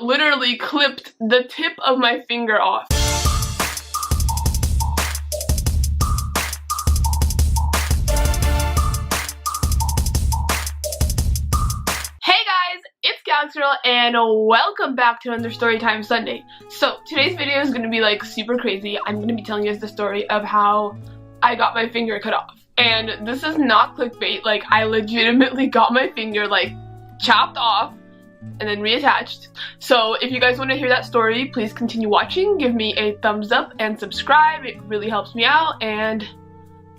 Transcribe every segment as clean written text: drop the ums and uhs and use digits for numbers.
literally clipped the tip of my finger off. Girl, and welcome back to another Storytime Sunday. So today's video is going to be like super crazy. I'm going to be telling you guys the story of how I got my finger cut off. And this is not clickbait, like I legitimately got my finger like chopped off and then reattached. So if you guys want to hear that story, please continue watching, give me a thumbs up and subscribe. It really helps me out, and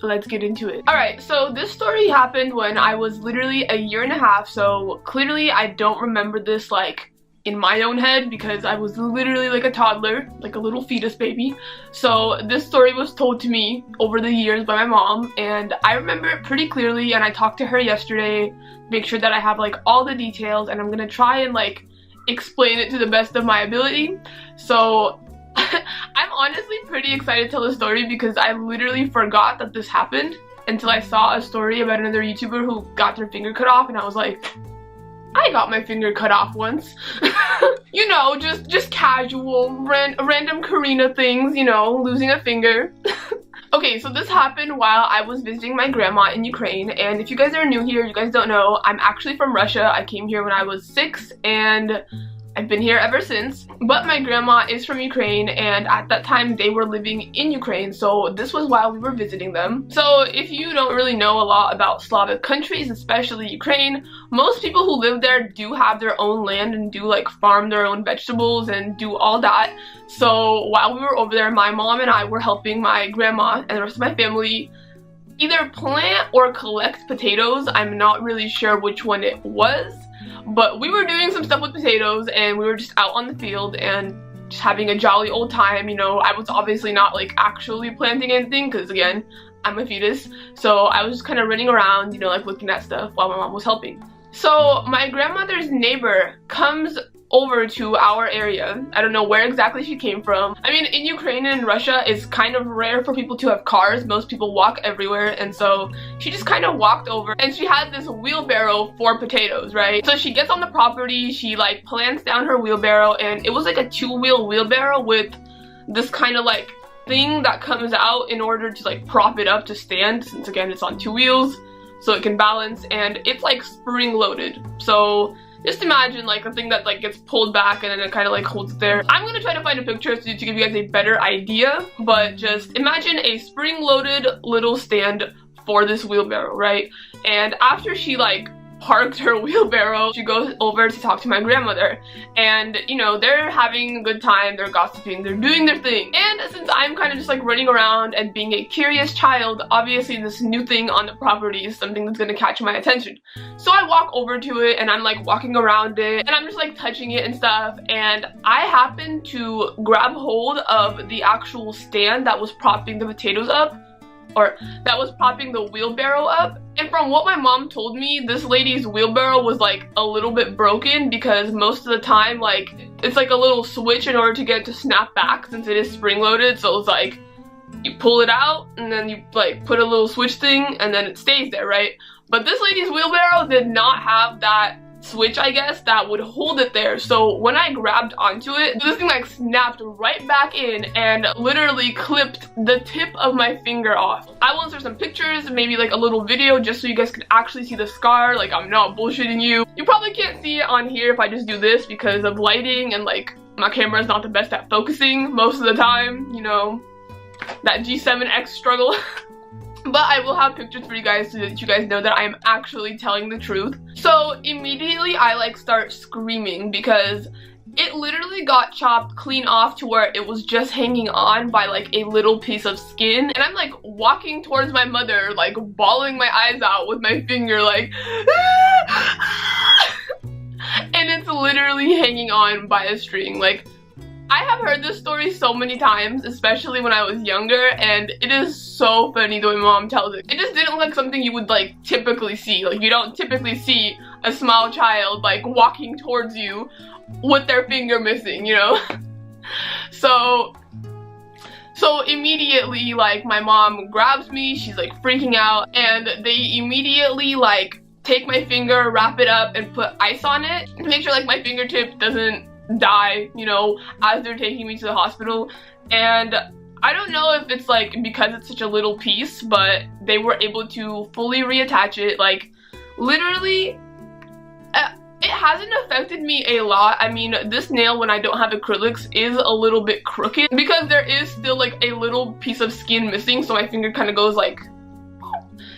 let's get into it. Alright, so this story happened when I was literally a year and a half, so clearly I don't remember this like in my own head because I was literally like a toddler, like a little fetus baby. So this story was told to me over the years by my mom, and I remember it pretty clearly, and I talked to her yesterday, make sure that I have like all the details, and I'm gonna try and like explain it to the best of my ability. So I'm honestly pretty excited to tell the story because I literally forgot that this happened until I saw a story about another YouTuber who got their finger cut off, and I was like, I got my finger cut off once. You know, just casual, random Karina things, you know, losing a finger. Okay, so this happened while I was visiting my grandma in Ukraine, and if you guys are new here, you guys don't know, I'm actually from Russia. I came here when I was 6, and I've been here ever since, but my grandma is from Ukraine, and at that time they were living in Ukraine, so this was while we were visiting them. So if you don't really know a lot about Slavic countries, especially Ukraine, most people who live there do have their own land and do like farm their own vegetables and do all that. So while we were over there, my mom and I were helping my grandma and the rest of my family either plant or collect potatoes. I'm not really sure which one it was, but we were doing some stuff with potatoes, and we were just out on the field and just having a jolly old time. You know, I was obviously not like actually planting anything because again, I'm a fetus, so I was just kind of running around, you know, like looking at stuff while my mom was helping. So my grandmother's neighbor comes over to our area. I don't know where exactly she came from. I mean, in Ukraine and Russia, it's kind of rare for people to have cars. Most people walk everywhere, and so she just kind of walked over, and she had this wheelbarrow for potatoes, right? So she gets on the property, she like plants down her wheelbarrow, and it was like a 2-wheel wheelbarrow with this kind of like thing that comes out in order to like prop it up to stand, since again it's on 2 wheels, so it can balance, and it's like spring loaded. So just imagine like a thing that like gets pulled back and then it kind of like holds it there. I'm gonna try to find a picture to give you guys a better idea, but just imagine a spring-loaded little stand for this wheelbarrow, right? And after she like parked her wheelbarrow, she goes over to talk to my grandmother, and you know, they're having a good time, they're gossiping, they're doing their thing. And since I'm kind of just like running around and being a curious child, obviously this new thing on the property is something that's gonna catch my attention. So I walk over to it, and I'm like walking around it, and I'm just like touching it and stuff, and I happen to grab hold of the actual stand that was propping the potatoes up, or that was propping the wheelbarrow up. And from what my mom told me, this lady's wheelbarrow was like a little bit broken because most of the time like it's like a little switch in order to get it to snap back since it is spring loaded. So it's like you pull it out and then you like put a little switch thing and then it stays there, right? But this lady's wheelbarrow did not have that switch, I guess, that would hold it there. So when I grabbed onto it, this thing like snapped right back in and literally clipped the tip of my finger off. I will insert some pictures, maybe like a little video, just so you guys can actually see the scar. Like, I'm not bullshitting you. You probably can't see it on here if I just do this because of lighting, and like my camera is not the best at focusing most of the time, you know, that G7X struggle. But I will have pictures for you guys so that you guys know that I am actually telling the truth. So immediately I like start screaming because it literally got chopped clean off to where it was just hanging on by like a little piece of skin. And I'm like walking towards my mother, like bawling my eyes out with my finger like and it's literally hanging on by a string. Like, I have heard this story so many times, especially when I was younger, and it is so funny the way my mom tells it. It just didn't look like something you would like typically see. Like, you don't typically see a small child like walking towards you with their finger missing, you know? So immediately, like, my mom grabs me, she's like freaking out, and they immediately like take my finger, wrap it up, and put ice on it to make sure like my fingertip doesn't die, you know, as they're taking me to the hospital. And I don't know if it's like because it's such a little piece, but they were able to fully reattach it. Like, literally, it hasn't affected me a lot. I mean, this nail, when I don't have acrylics, is a little bit crooked because there is still like a little piece of skin missing, so my finger kind of goes like,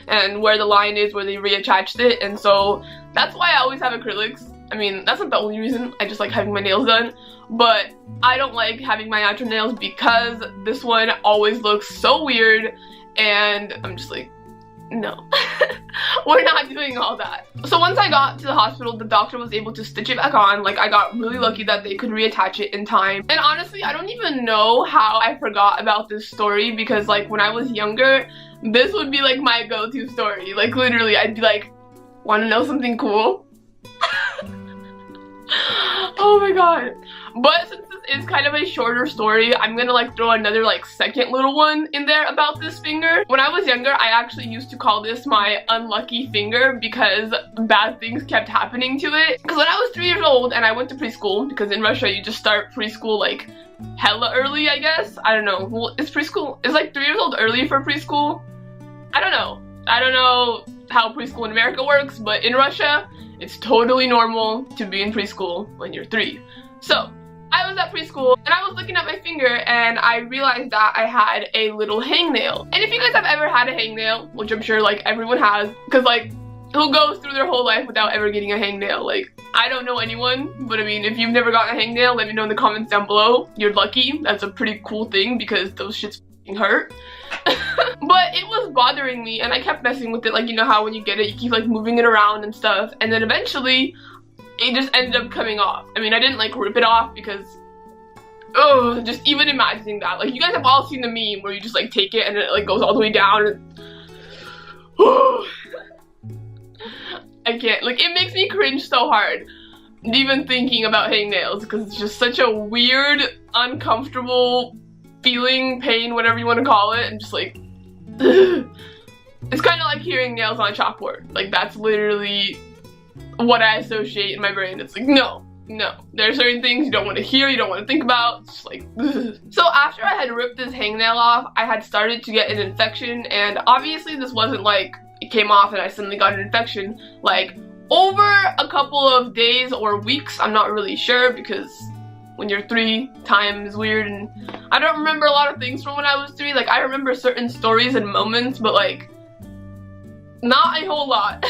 and where the line is where they reattached it, and so that's why I always have acrylics. I mean, that's not the only reason. I just like having my nails done, but I don't like having my natural nails because this one always looks so weird, and I'm just like, no. We're not doing all that. So once I got to the hospital, the doctor was able to stitch it back on. Like, I got really lucky that they could reattach it in time. And honestly, I don't even know how I forgot about this story, because like when I was younger, this would be like my go-to story. Like, literally, I'd be like, want to know something cool? Oh my god. But since this is kind of a shorter story, I'm gonna like throw another like second little one in there about this finger. When I was younger, I actually used to call this my unlucky finger because bad things kept happening to it. Because when I was 3 years old and I went to preschool, because in Russia you just start preschool like hella early, I guess. I don't know. Well, is like 3 years old early for preschool? I don't know. I don't know how preschool in America works, but in Russia, it's totally normal to be in preschool when you're 3. So, I was at preschool and I was looking at my finger and I realized that I had a little hangnail. And if you guys have ever had a hangnail, which I'm sure like everyone has, because like, who goes through their whole life without ever getting a hangnail? Like, I don't know anyone, but I mean, if you've never gotten a hangnail, let me know in the comments down below. You're lucky. That's a pretty cool thing because those shits f***ing hurt. But it was bothering me and I kept messing with it, like, you know how when you get it you keep like moving it around and stuff, and then eventually it just ended up coming off. I mean, I didn't like rip it off because, oh, just even imagining that. Like, you guys have all seen the meme where you just like take it and it like goes all the way down and I can't, like, it makes me cringe so hard even thinking about hangnails because it's just such a weird, uncomfortable feeling, pain, whatever you want to call it, and just like it's kind of like hearing nails on a chalkboard. Like, that's literally what I associate in my brain. It's like, no, there are certain things you don't want to hear, you don't want to think about. It's just like So after I had ripped this hangnail off, I had started to get an infection, and obviously this wasn't like it came off and I suddenly got an infection. Like, over a couple of days or weeks, I'm not really sure, because when you're 3, time is weird, and I don't remember a lot of things from when I was 3. Like, I remember certain stories and moments, but like, not a whole lot.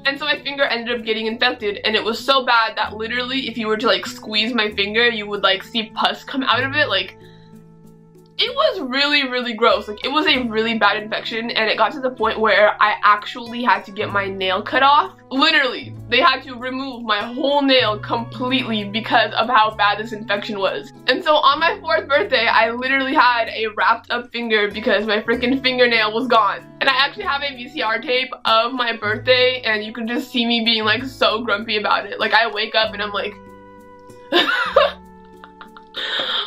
And so my finger ended up getting infected, and it was so bad that literally if you were to like squeeze my finger, you would like see pus come out of it. Like, it was really, really gross. Like, it was a really bad infection, and it got to the point where I actually had to get my nail cut off. Literally, they had to remove my whole nail completely because of how bad this infection was. And so on my 4th birthday, I literally had a wrapped up finger because my freaking fingernail was gone. And I actually have a VCR tape of my birthday, and you can just see me being like so grumpy about it. Like, I wake up and I'm like,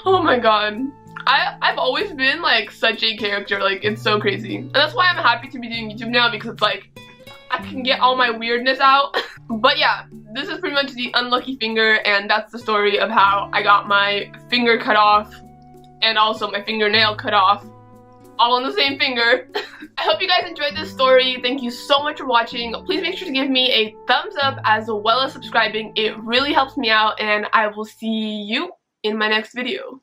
oh my god. I've always been like such a character, like, it's so crazy. And that's why I'm happy to be doing YouTube now, because it's like I can get all my weirdness out. But yeah, this is pretty much the unlucky finger, and that's the story of how I got my finger cut off and also my fingernail cut off, all on the same finger. I hope you guys enjoyed this story. Thank you so much for watching. Please make sure to give me a thumbs up as well as subscribing. It really helps me out, and I will see you in my next video.